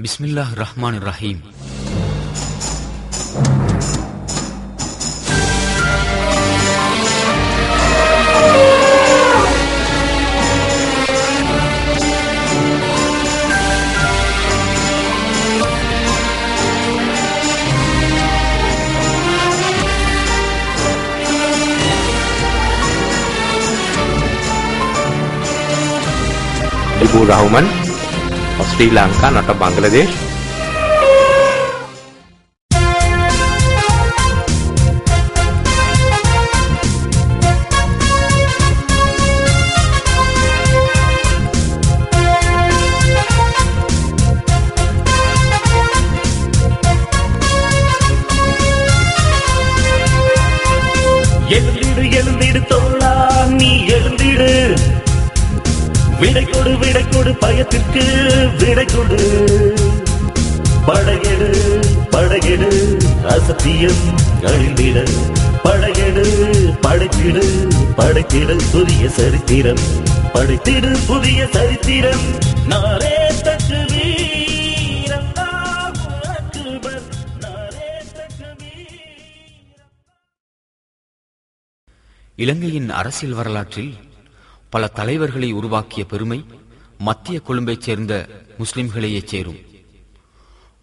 பிஸ்மில்லாஹ் Rahman Rahim. Ibu Rahman, Sri Lanka atau Bangladesh. எழுந்திடு எழுந்திடு தோழா, நீ எழுந்திடு. விடை கொடு விடை கொடு, பயத்திற்கு விடை கொடு. படையெடு படையெடு, அசத்தியம் அழிந்திட. படையெடு படைத்திடு படைத்திடு, புதிய சரித்திரம் படைத்திடு, புதிய சரித்திரம். நாரே தக்பீர், அல்லாஹு அக்பர், நாரே தக்பீர். இலங்கையின் அரசியல் வரலாற்றில் பல தலைவர்களை உருவாக்கிய பெருமை மத்திய கொழும்பைச் சேர்ந்த முஸ்லிம்களையே சேரும்.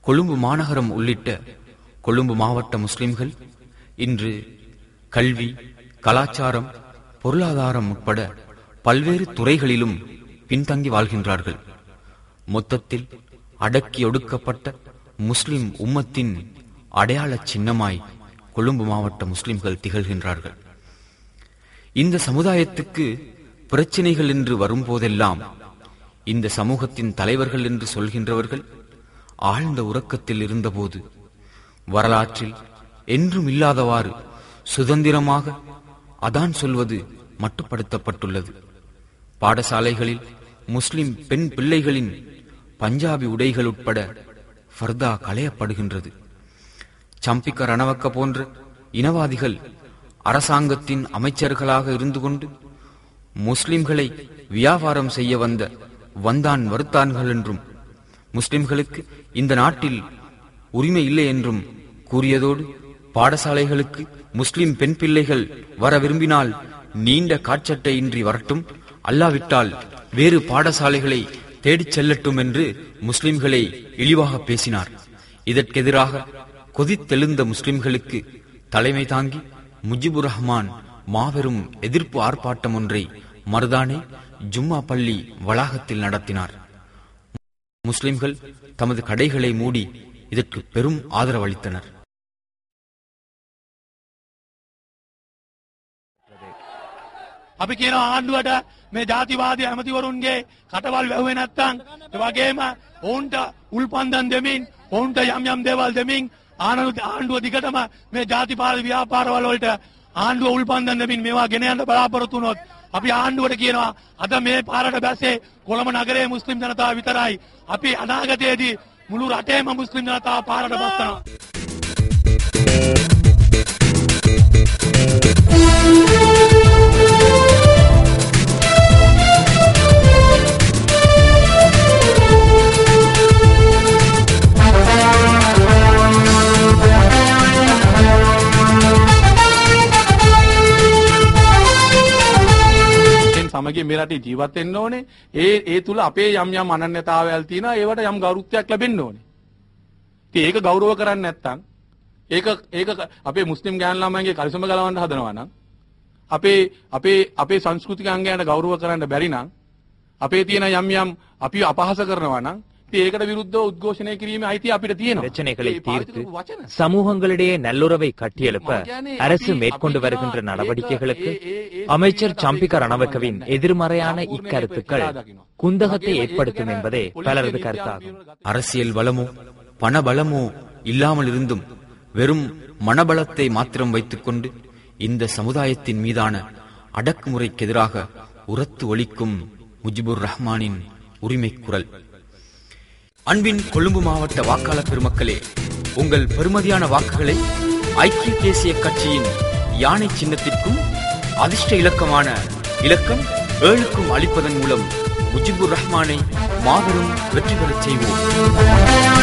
கொழும்பு மாநகரம் உள்ளிட்ட கொழும்பு மாவட்ட முஸ்லிம்கள் இன்று கல்வி, கலாச்சாரம், பொருளாதாரம் உட்பட பல்வேறு துறைகளிலும் பின்தங்கி வாழ்கின்றார்கள். மொத்தத்தில் அடக்கி ஒடுக்கப்பட்ட முஸ்லிம் உம்மத்தின் அடையாள சின்னமாய் கொழும்பு மாவட்ட முஸ்லிம்கள் திகழ்கின்றார்கள். இந்த சமுதாயத்துக்கு பிரச்சினைகள் என்று வரும்போதெல்லாம் இந்த சமூகத்தின் தலைவர்கள் என்று சொல்கின்றவர்கள் ஆழ்ந்த உறக்கத்தில் இருந்தபோது வரலாற்றில் என்றும் இல்லாதவாறு சுதந்திரமாக அதான் சொல்வது மட்டுப்படுத்தப்பட்டுள்ளது. பாடசாலைகளில் முஸ்லிம் பெண் பிள்ளைகளின் பஞ்சாபி உடைகள் உட்பட ஃபர்தா களையப்படுகின்றது. சம்பிக்க ரணவக்க போன்ற இனவாதிகள் அரசாங்கத்தின் அமைச்சர்களாக இருந்து கொண்டு முஸ்லிம்களை வியாபாரம் செய்ய வந்தான் வருத்தான்கள் என்றும் முஸ்லிம்களுக்கு இந்த நாட்டில் உரிமை இல்லை என்றும் கூறியதோடு பாடசாலைகளுக்கு முஸ்லிம் பெண் பிள்ளைகள் வர விரும்பினால் நீண்ட காட்சட்டை இன்றி வரட்டும், அல்லாவிட்டால் வேறு பாடசாலைகளை தேடிச் செல்லட்டும் என்று முஸ்லிம்களை இழிவாக பேசினார். இதற்கெதிராக கொதித்தெழுந்த முஸ்லிம்களுக்கு தலைமை தாங்கி முஜிபுர் ரஹ்மான் மாபெரும் எதிர்ப்பு ஆர்ப்பாட்டம் ஒன்றை மருதானே ஜும்மா பள்ளி வளாகத்தில் நடத்தினார். முஸ்லிம்கள் தமது கடைகளை மூடி இதற்கு பெரும் ஆதரவளித்தனர். අපි කියන ආණ්ඩුවට මේ ජාතිවාදී ඇමතිවරුන්ගේ කටවල් වැහුවේ නැත්තම් ඒ වගේම ඔවුන්ට උල්පන්දම් දෙමින් ඔවුන්ට යම් යම් දේවල් දෙමින් ආණ්ඩුව දිගටම මේ ජාතිපාල ව්‍යාපාරවල වලට ආණ්ඩුව උල්පන්දම් දෙමින් මේවා ගෙන යන්න බලාපොරොත්තු වුණොත් අපි ආණ්ඩුවට කියනවා අද මේ පාරට බැස්සේ කොළඹ නගරයේ මුස්ලිම් ජනතාව විතරයි. අපි අනාගතයේදී මුළු රටේම මුස්ලිම් ජනතාව පාරට බස්සනවා. සමගිය මේ රටේ ජීවත් වෙන්න ඕනේ. ඒ තුල අපේ යම් යම් අනන්‍යතාවයල් තියෙනවා. ඒවට යම් ගෞරවයක් ලැබෙන්න ඕනේ. ඉතින් ඒක ගෞරව කරන්නේ නැත්නම් ඒක අපේ මුස්ලිම් ගෑනු ළමයින්ගේ කලිසම ගලවන්න හදනවා නම් අපේ සංස්කෘතික අංගයන්ට ගෞරව කරන්න බැරි නම් අපේ තියෙන යම් යම් අපි අපහාස කරනවා නම් ඒකට විරුද්ධව උද්ඝෝෂණය කිරීමේ අයිතිය අපිට තියෙනවා. பிரச்சனைகளை தீர்த்து சமூகங்களிடையே நல்லுறவை கட்டியெழுப்ப அரசு மேற்கொண்டு வருகின்ற நடவடிக்கைகளுக்கு அமைச்சர் சம்பிக்க ரணவக்கவின் எதிர்மறையான இக்கருத்துக்கள் குந்தகத்தை ஏற்படுத்தும் என்பதே பலரது கருத்தாகும். அரசியல் பலமோ பணபலமோ இல்லாமல் இருந்தும் வெறும் மனபலத்தை மாத்திரம் வைத்துக் கொண்டு இந்த சமுதாயத்தின் மீதான அடக்குமுறைக்கு எதிராக உரத்து ஒலிக்கும் முஜிபுர் ரஹ்மானின் உரிமை குரல். அன்பின் கொழும்பு மாவட்ட வாக்காளர் பெருமக்களே, உங்கள் பெருமதியான வாக்குகளை ஐக்கிய தேசிய கட்சியின் யானை சின்னத்திற்கும் அதிர்ஷ்ட இலக்கமான இலக்கம் 7க்கும் அளிப்பதன் மூலம் முஜிபுர் ரஹ்மானை மாபெரும் வெற்றி பெறச் செய்வோம்.